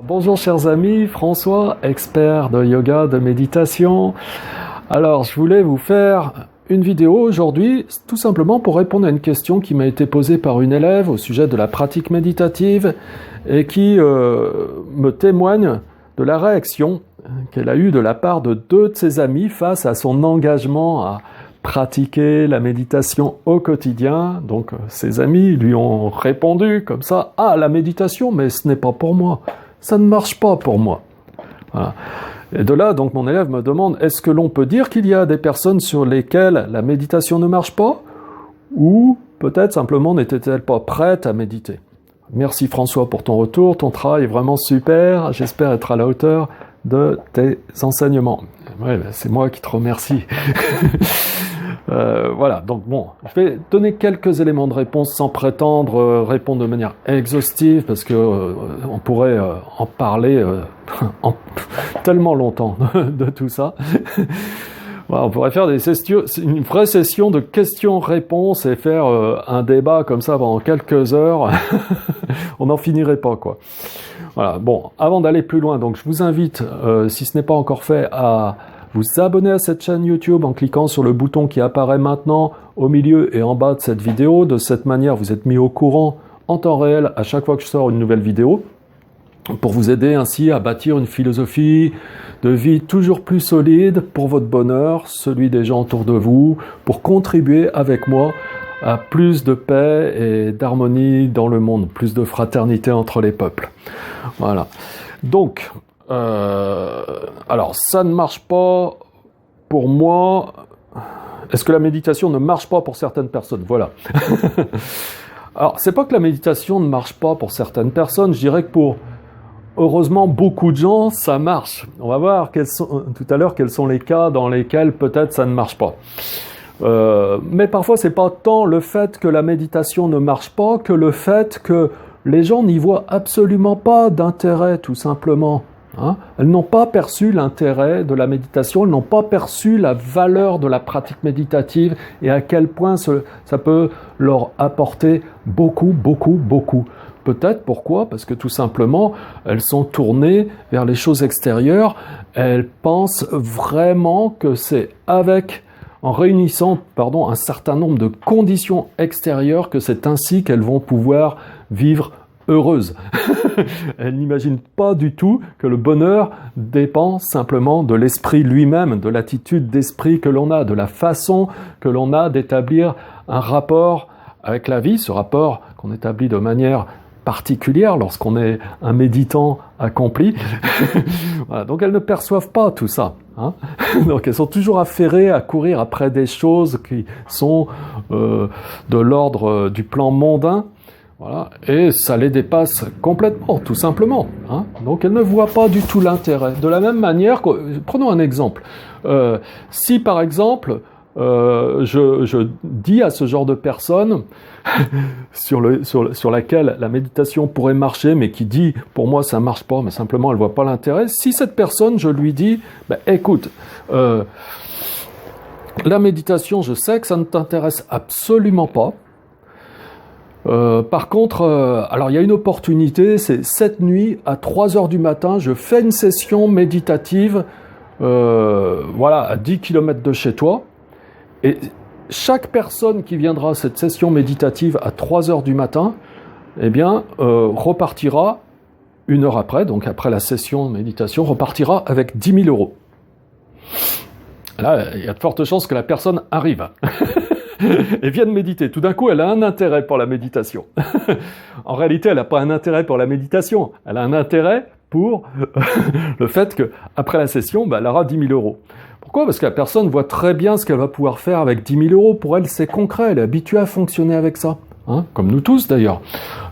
Bonjour chers amis, François, expert de yoga, de méditation. Alors je voulais vous faire une vidéo aujourd'hui tout simplement pour répondre à une question qui m'a été posée par une élève au sujet de la pratique méditative et qui me témoigne de la réaction qu'elle a eue de la part de deux de ses amis face à son engagement à pratiquer la méditation au quotidien. Donc ses amis lui ont répondu comme ça: « Ah, la méditation, mais ce n'est pas pour moi. Ça ne marche pas pour moi. » Voilà. Et de là, donc, mon élève me demande, est-ce que l'on peut dire qu'il y a des personnes sur lesquelles la méditation ne marche pas? Ou peut-être simplement n'était-elle pas prête à méditer? Merci François pour ton retour, ton travail est vraiment super, j'espère être à la hauteur de tes enseignements. Ouais, c'est moi qui te remercie. Voilà, donc bon, je vais donner quelques éléments de réponse sans prétendre répondre de manière exhaustive parce que on pourrait en parler tellement longtemps de tout ça. Voilà, on pourrait faire une vraie session de questions-réponses et faire un débat comme ça pendant quelques heures. On n'en finirait pas, quoi. Voilà, bon, avant d'aller plus loin, donc je vous invite, si ce n'est pas encore fait, à vous abonner à cette chaîne YouTube en cliquant sur le bouton qui apparaît maintenant au milieu et en bas de cette vidéo. De cette manière, vous êtes mis au courant en temps réel à chaque fois que je sors une nouvelle vidéo, pour vous aider ainsi à bâtir une philosophie de vie toujours plus solide pour votre bonheur, celui des gens autour de vous, pour contribuer avec moi à plus de paix et d'harmonie dans le monde, plus de fraternité entre les peuples. Voilà. Donc, alors ça ne marche pas pour moi. Est-ce que la méditation ne marche pas pour certaines personnes? Voilà. Alors, c'est pas que la méditation ne marche pas pour certaines personnes, je dirais que pour heureusement beaucoup de gens, ça marche. On va voir tout à l'heure quels sont les cas dans lesquels peut-être ça ne marche pas. Mais parfois, c'est pas tant le fait que la méditation ne marche pas que le fait que les gens n'y voient absolument pas d'intérêt, tout simplement. Hein? Elles n'ont pas perçu l'intérêt de la méditation, elles n'ont pas perçu la valeur de la pratique méditative et à quel point ça peut leur apporter beaucoup. Peut-être pourquoi? Parce que tout simplement, elles sont tournées vers les choses extérieures, elles pensent vraiment que c'est en réunissant un certain nombre de conditions extérieures que c'est ainsi qu'elles vont pouvoir vivre heureuses. Elles n'imaginent pas du tout que le bonheur dépend simplement de l'esprit lui-même, de l'attitude d'esprit que l'on a, de la façon que l'on a d'établir un rapport avec la vie, ce rapport qu'on établit de manière particulière lorsqu'on est un méditant accompli. Voilà, donc elles ne perçoivent pas tout ça. Hein. Donc elles sont toujours affairées à courir après des choses qui sont de l'ordre du plan mondain. Voilà, et ça les dépasse complètement, tout simplement. Hein. Donc elles ne voient pas du tout l'intérêt. De la même manière, prenons un exemple. Si par exemple, je dis à ce genre de personne sur laquelle la méditation pourrait marcher, mais qui dit pour moi ça marche pas, mais simplement elle voit pas l'intérêt. Si cette personne, je lui dis, écoute, la méditation, je sais que ça ne t'intéresse absolument pas. Par contre, alors il y a une opportunité, c'est cette nuit à 3h du matin, je fais une session méditative, à 10 km de chez toi, et chaque personne qui viendra à cette session méditative à 3h du matin, repartira une heure après, donc après la session de méditation, repartira avec 10 000 euros. Là, il y a de fortes chances que la personne arrive. Et vienne méditer. Tout d'un coup, elle a un intérêt pour la méditation. En réalité, elle n'a pas un intérêt pour la méditation. Elle a un intérêt pour le fait qu'après la session, elle aura 10 000 euros. Pourquoi? Parce que la personne voit très bien ce qu'elle va pouvoir faire avec 10 000 euros. Pour elle, c'est concret. Elle est habituée à fonctionner avec ça. Hein, comme nous tous d'ailleurs.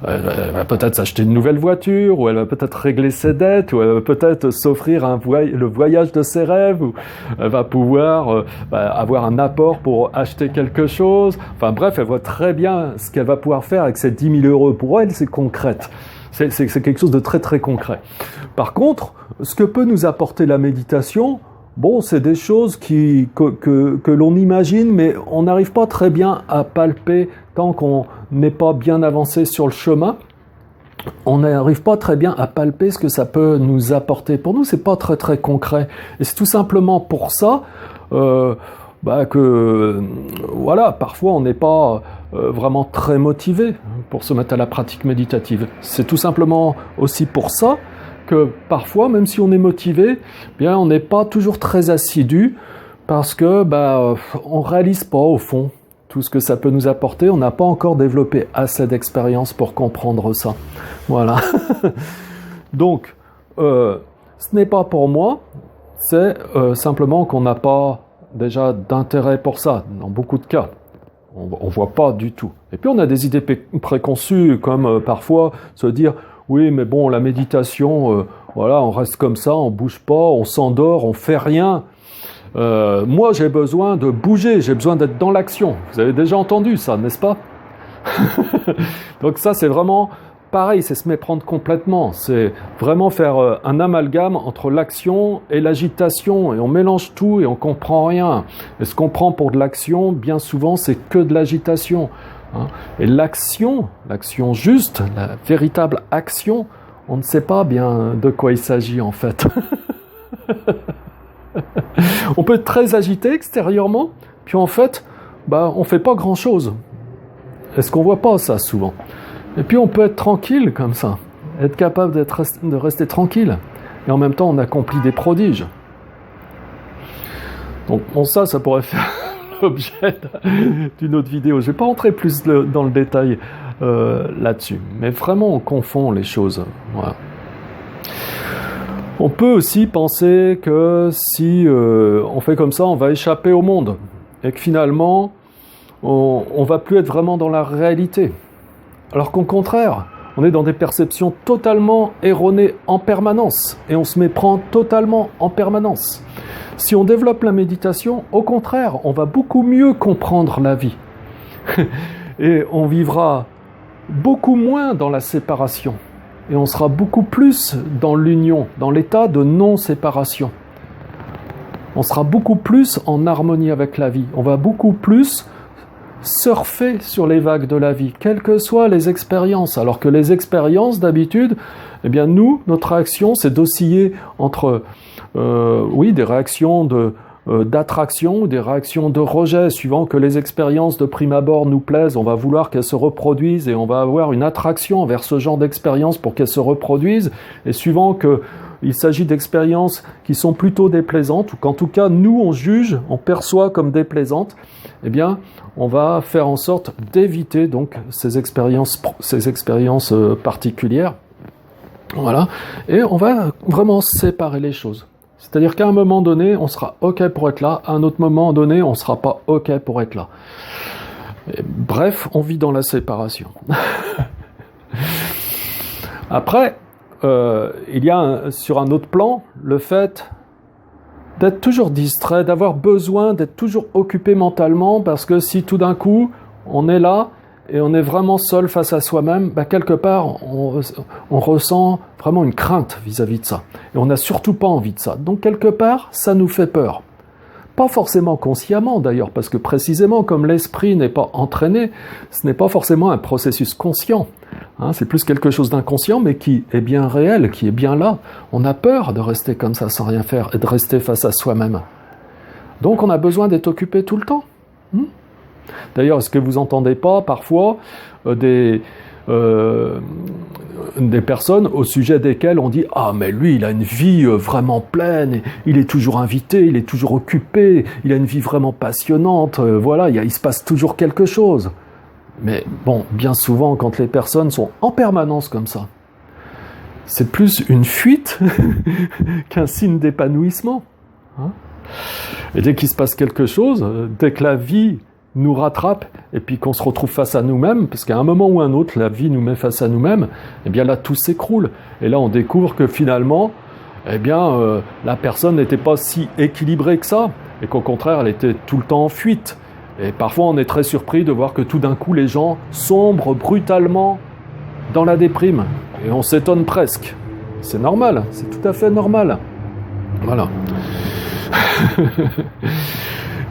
Elle va peut-être s'acheter une nouvelle voiture, ou elle va peut-être régler ses dettes, ou elle va peut-être s'offrir le voyage de ses rêves, ou elle va pouvoir avoir un apport pour acheter quelque chose. Enfin bref, elle voit très bien ce qu'elle va pouvoir faire avec ces 10 000 euros. Pour elle, c'est concrète. C'est quelque chose de très très concret. Par contre, ce que peut nous apporter la méditation, c'est des choses que l'on imagine, mais on n'arrive pas très bien à palper tant qu'on n'est pas bien avancé sur le chemin. on n'arrive pas très bien à palper ce que ça peut nous apporter. Pour nous, c'est pas très très concret. Et c'est tout simplement pour ça que, voilà, parfois on n'est pas vraiment très motivé pour se mettre à la pratique méditative. C'est tout simplement aussi pour ça que parfois, même si on est motivé, bien on n'est pas toujours très assidu parce que on réalise pas au fond tout ce que ça peut nous apporter. On n'a pas encore développé assez d'expérience pour comprendre ça. Voilà. Donc, ce n'est pas pour moi, c'est simplement qu'on n'a pas déjà d'intérêt pour ça, dans beaucoup de cas. On voit pas du tout. Et puis on a des idées préconçues, comme parfois se dire « Oui, mais bon, la méditation, voilà, on reste comme ça, on bouge pas, on s'endort, on fait rien. » Moi, j'ai besoin de bouger, j'ai besoin d'être dans l'action. Vous avez déjà entendu ça, n'est-ce pas? Donc ça, c'est vraiment pareil, c'est se méprendre complètement. C'est vraiment faire un amalgame entre l'action et l'agitation. Et on mélange tout et on comprend rien. Et ce qu'on prend pour de l'action, bien souvent, c'est que de l'agitation. Et l'action juste, la véritable action, on ne sait pas bien de quoi il s'agit en fait. On peut être très agité extérieurement, puis en fait, on ne fait pas grand-chose. Est-ce qu'on ne voit pas ça souvent? Et puis on peut être tranquille comme ça, être capable de rester tranquille, et en même temps on accomplit des prodiges. Donc ça pourrait faire l'objet d'une autre vidéo. Je ne vais pas rentrer plus dans le détail là-dessus, mais vraiment on confond les choses. Voilà. On peut aussi penser que si on fait comme ça, on va échapper au monde, et que finalement on va plus être vraiment dans la réalité. Alors qu'au contraire, on est dans des perceptions totalement erronées en permanence, et on se méprend totalement en permanence. Si on développe la méditation, au contraire, on va beaucoup mieux comprendre la vie. Et on vivra beaucoup moins dans la séparation. Et on sera beaucoup plus dans l'union, dans l'état de non-séparation. On sera beaucoup plus en harmonie avec la vie. On va beaucoup plus surfer sur les vagues de la vie, quelles que soient les expériences. Alors que les expériences, d'habitude, eh bien nous, notre réaction, c'est d'osciller entre des réactions d'attraction ou des réactions de rejet, suivant que les expériences de prime abord nous plaisent, on va vouloir qu'elles se reproduisent et on va avoir une attraction vers ce genre d'expériences pour qu'elles se reproduisent, et suivant qu'il s'agit d'expériences qui sont plutôt déplaisantes, ou qu'en tout cas nous on juge, on perçoit comme déplaisantes, eh bien on va faire en sorte d'éviter donc ces expériences particulières. Voilà, et on va vraiment séparer les choses. C'est-à-dire qu'à un moment donné, on sera OK pour être là, à un autre moment donné, on ne sera pas OK pour être là. Et bref, on vit dans la séparation. Après, il y a sur un autre plan, le fait d'être toujours distrait, d'avoir besoin d'être toujours occupé mentalement, parce que si tout d'un coup, on est là, et on est vraiment seul face à soi-même, quelque part, on ressent vraiment une crainte vis-à-vis de ça. Et on n'a surtout pas envie de ça. Donc, quelque part, ça nous fait peur. Pas forcément consciemment, d'ailleurs, parce que précisément, comme l'esprit n'est pas entraîné, ce n'est pas forcément un processus conscient. C'est plus quelque chose d'inconscient, mais qui est bien réel, qui est bien là. On a peur de rester comme ça, sans rien faire, et de rester face à soi-même. Donc, on a besoin d'être occupé tout le temps. D'ailleurs, est-ce que vous n'entendez pas parfois des personnes au sujet desquelles on dit « Ah, mais lui, il a une vie vraiment pleine, il est toujours invité, il est toujours occupé, il a une vie vraiment passionnante, voilà, il se passe toujours quelque chose. » Mais bon, bien souvent, quand les personnes sont en permanence comme ça, c'est plus une fuite qu'un signe d'épanouissement. Et dès qu'il se passe quelque chose, dès que la vie nous rattrape, et puis qu'on se retrouve face à nous-mêmes, parce qu'à un moment ou un autre, la vie nous met face à nous-mêmes, et bien là, tout s'écroule. Et là, on découvre que finalement, la personne n'était pas si équilibrée que ça, et qu'au contraire, elle était tout le temps en fuite. Et parfois, on est très surpris de voir que tout d'un coup, les gens sombrent brutalement dans la déprime. Et on s'étonne presque. C'est normal, c'est tout à fait normal. Voilà.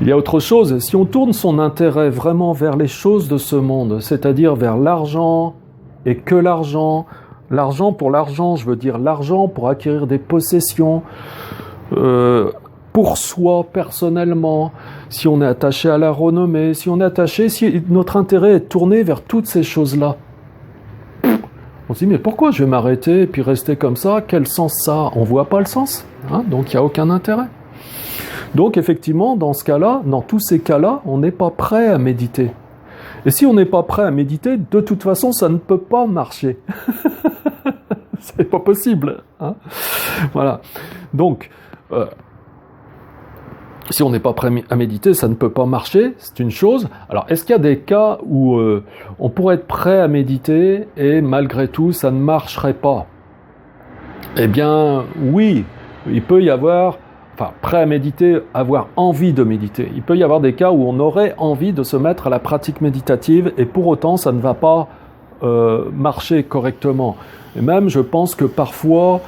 Il y a autre chose, si on tourne son intérêt vraiment vers les choses de ce monde, c'est-à-dire vers l'argent et que l'argent, l'argent, je veux dire l'argent pour acquérir des possessions, pour soi personnellement, si on est attaché à la renommée, si notre intérêt est tourné vers toutes ces choses-là. On se dit, mais pourquoi je vais m'arrêter et puis rester comme ça? Quel sens ça a? On voit pas le sens, hein, donc il n'y a aucun intérêt. Donc effectivement, dans tous ces cas-là, on n'est pas prêt à méditer. Et si on n'est pas prêt à méditer, de toute façon, ça ne peut pas marcher. C'est pas possible, hein. Voilà. Donc, si on n'est pas prêt à méditer, ça ne peut pas marcher, c'est une chose. Alors, est-ce qu'il y a des cas où on pourrait être prêt à méditer et malgré tout, ça ne marcherait pas? Eh bien, oui, il peut y avoir, prêt à méditer, avoir envie de méditer. Il peut y avoir des cas où on aurait envie de se mettre à la pratique méditative et pour autant, ça ne va pas marcher correctement. Et même, je pense que parfois,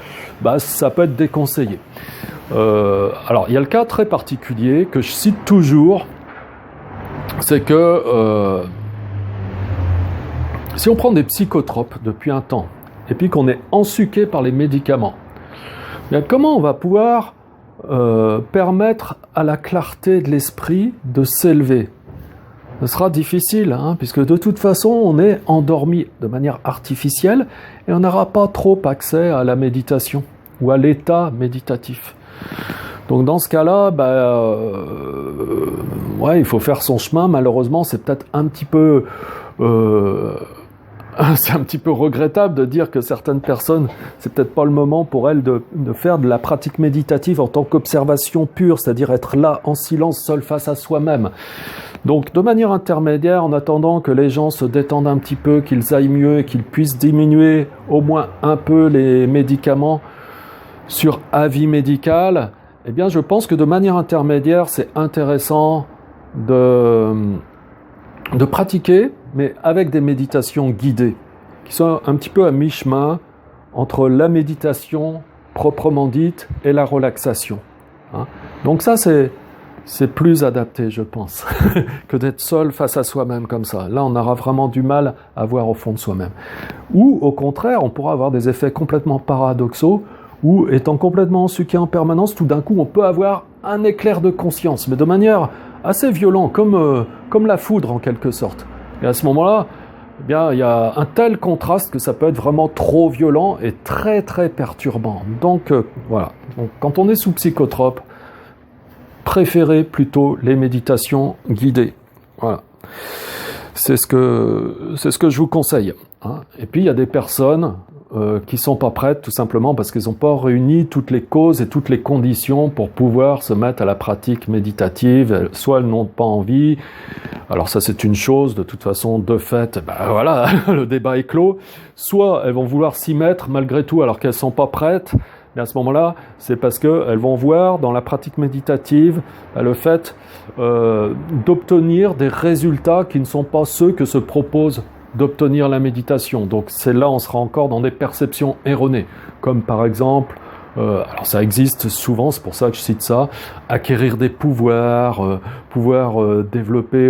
ça peut être déconseillé. Alors, il y a le cas très particulier que je cite toujours, c'est que si on prend des psychotropes depuis un temps, et puis qu'on est ensuqué par les médicaments, bien, comment on va pouvoir permettre à la clarté de l'esprit de s'élever? Ce sera difficile, hein, puisque de toute façon, on est endormi de manière artificielle et on n'aura pas trop accès à la méditation ou à l'état méditatif. Donc dans ce cas-là, il faut faire son chemin. Malheureusement, c'est peut-être un petit peu... c'est un petit peu regrettable de dire que certaines personnes, c'est peut-être pas le moment pour elles de faire de la pratique méditative en tant qu'observation pure, c'est-à-dire être là en silence, seul face à soi-même. Donc de manière intermédiaire, en attendant que les gens se détendent un petit peu, qu'ils aillent mieux et qu'ils puissent diminuer au moins un peu les médicaments sur avis médical, eh bien je pense que de manière intermédiaire, c'est intéressant de pratiquer, mais avec des méditations guidées, qui sont un petit peu à mi-chemin entre la méditation proprement dite et la relaxation. Hein. Donc ça, c'est plus adapté, je pense, que d'être seul face à soi-même comme ça. Là, on aura vraiment du mal à voir au fond de soi-même. Ou, au contraire, on pourra avoir des effets complètement paradoxaux, où, étant complètement ensuqué en permanence, tout d'un coup, on peut avoir un éclair de conscience, mais de manière assez violente, comme la foudre en quelque sorte. Et à ce moment-là, eh bien, il y a un tel contraste que ça peut être vraiment trop violent et très très perturbant. Donc voilà. Donc, quand on est sous psychotrope, préférez plutôt les méditations guidées. Voilà. C'est ce que je vous conseille. Hein. Et puis il y a des personnes qui sont pas prêtes tout simplement parce qu'ils n'ont pas réuni toutes les causes et toutes les conditions pour pouvoir se mettre à la pratique méditative. Soit elles n'ont pas envie. Alors ça c'est une chose, de toute façon, de fait, voilà, le débat est clos. Soit elles vont vouloir s'y mettre malgré tout alors qu'elles sont pas prêtes. Et à ce moment-là, c'est parce qu'elles vont voir dans la pratique méditative le fait d'obtenir des résultats qui ne sont pas ceux que se propose d'obtenir la méditation. Donc c'est là on sera encore dans des perceptions erronées, comme par exemple, alors ça existe souvent, c'est pour ça que je cite ça, acquérir des pouvoirs, développer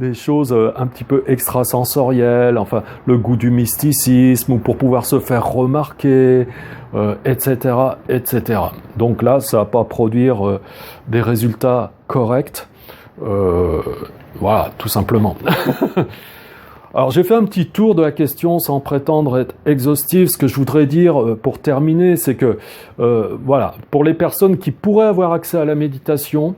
des choses un petit peu extrasensorielles, enfin le goût du mysticisme, ou pour pouvoir se faire remarquer, etc., etc. Donc là, ça va pas produire des résultats corrects. Voilà, tout simplement. Alors j'ai fait un petit tour de la question sans prétendre être exhaustif. Ce que je voudrais dire pour terminer, c'est que voilà, pour les personnes qui pourraient avoir accès à la méditation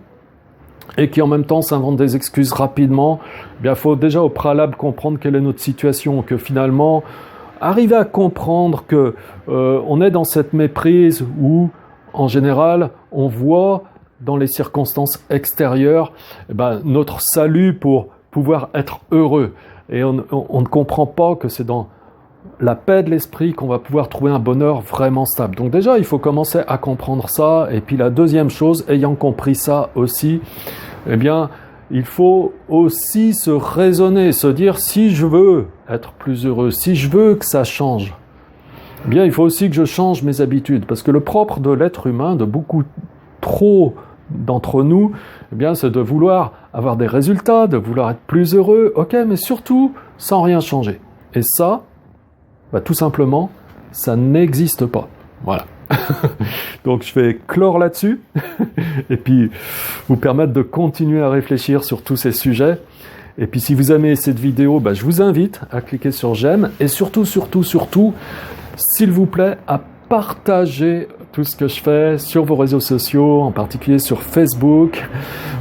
et qui en même temps s'inventent des excuses rapidement, eh bien, il faut déjà au préalable comprendre quelle est notre situation, que finalement, arriver à comprendre que on est dans cette méprise où, en général, on voit dans les circonstances extérieures, notre salut pour pouvoir être heureux. Et on ne comprend pas que c'est dans la paix de l'esprit qu'on va pouvoir trouver un bonheur vraiment stable. Donc déjà, il faut commencer à comprendre ça. Et puis la deuxième chose, ayant compris ça aussi, eh bien, il faut aussi se raisonner, se dire si je veux être plus heureux, si je veux que ça change, eh bien, il faut aussi que je change mes habitudes. Parce que le propre de l'être humain, de beaucoup trop d'entre nous, eh bien, c'est de vouloir avoir des résultats, de vouloir être plus heureux, ok, mais surtout sans rien changer. Et ça, Bah, tout simplement, ça n'existe pas. Voilà. Donc je vais clore là-dessus et puis vous permettre de continuer à réfléchir sur tous ces sujets. Et puis si vous aimez cette vidéo, bah, je vous invite à cliquer sur j'aime et surtout, s'il vous plaît, à partager tout ce que je fais sur vos réseaux sociaux, en particulier sur Facebook.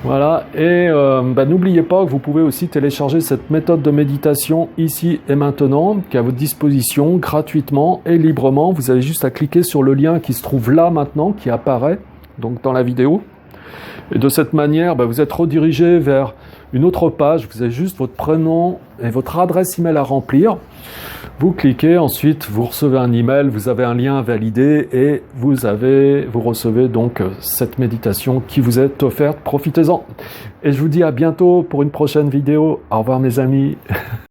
Voilà. Et bah, n'oubliez pas que vous pouvez aussi télécharger cette méthode de méditation ici et maintenant, qui est à votre disposition gratuitement et librement. Vous avez juste à cliquer sur le lien qui se trouve là maintenant, qui apparaît donc dans la vidéo. Et de cette manière, bah, vous êtes redirigé vers une autre page. Vous avez juste votre prénom et votre adresse email à remplir. Vous cliquez, ensuite vous recevez un email, vous avez un lien validé et vous recevez donc cette méditation qui vous est offerte. Profitez-en. Et je vous dis à bientôt pour une prochaine vidéo. Au revoir mes amis.